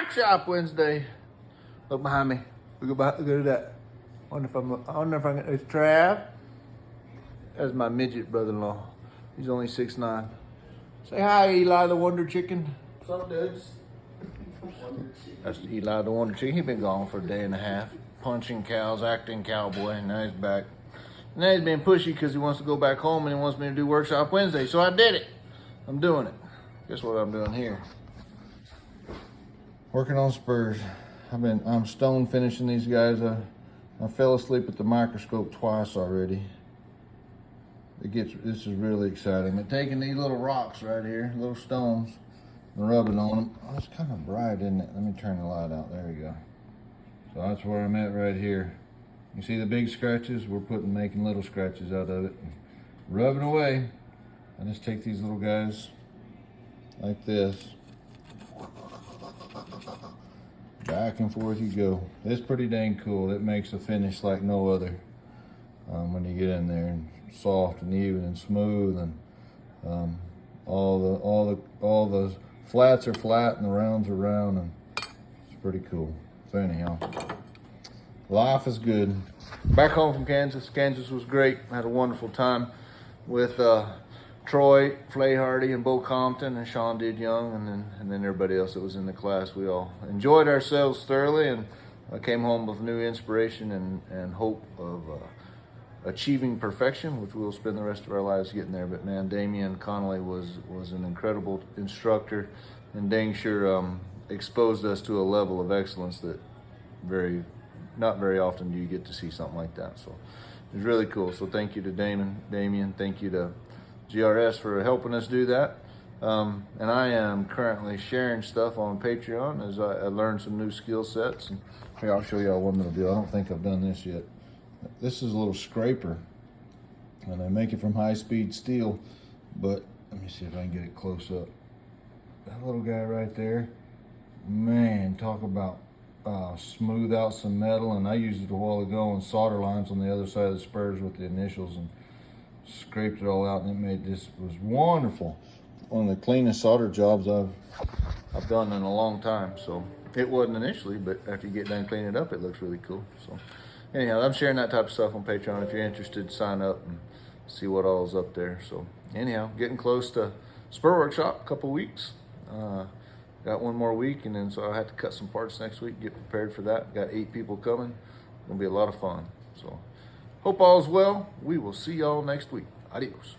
Workshop Wednesday. Look behind me. Look at that. I wonder if I can, it's Trav. That's my midget brother-in-law. He's only 6'9". Say hi, Eli the Wonder Chicken. What's up, dudes? That's Eli the Wonder Chicken. He's been gone for a day and a half. Punching cows, acting cowboy, and now he's back. Now he's being pushy because he wants to go back home and he wants me to do Workshop Wednesday. So I did it. I'm doing it. Guess what I'm doing here? Working on spurs. I'm stone finishing these guys. I fell asleep at the microscope twice already. This is really exciting. I'm taking these little rocks right here, little stones, and rubbing on them. Oh, it's kind of bright, isn't it? Let me turn the light out. There we go. So that's where I'm at right here. You see the big scratches? We're making little scratches out of it. Rubbing away. I just take these little guys like this. Back and forth you go. It's pretty dang cool. It makes a finish like no other when you get in there, and soft and even and smooth, and all the flats are flat and the rounds are round, and it's pretty cool. So anyhow, life is good. Back home from Kansas. Kansas was great. I had a wonderful time with Troy Flahardy and Bo Compton and Sean Did Young, and then everybody else that was in the class. We all enjoyed ourselves thoroughly, and I came home with new inspiration and hope of achieving perfection, which we'll spend the rest of our lives getting there. But man, Damian Connolly was an incredible instructor, and dang sure exposed us to a level of excellence that not very often do you get to see something like that. So it was really cool. So thank you to Damian. Thank you to GRS for helping us do that. And I am currently sharing stuff on Patreon as I learn some new skill sets. And here, I'll show y'all one little deal. I don't think I've done this yet. This is a little scraper, and I make it from high-speed steel, but let me see if I can get it close up. That little guy right there, man, talk about smooth out some metal. And I used it a while ago on solder lines on the other side of the spurs with the initials, and scraped it all out, and this was wonderful. One of the cleanest solder jobs I've done in a long time. So it wasn't initially, but after you get done cleaning it up, it looks really cool. So anyhow, I'm sharing that type of stuff on Patreon. If you're interested, sign up and see what all's up there. So anyhow, getting close to Spur Workshop, a couple weeks. Got one more week, and then so I have to cut some parts next week, get prepared for that. Got 8 people coming. Gonna be a lot of fun. So hope all's well. We will see y'all next week. Adios.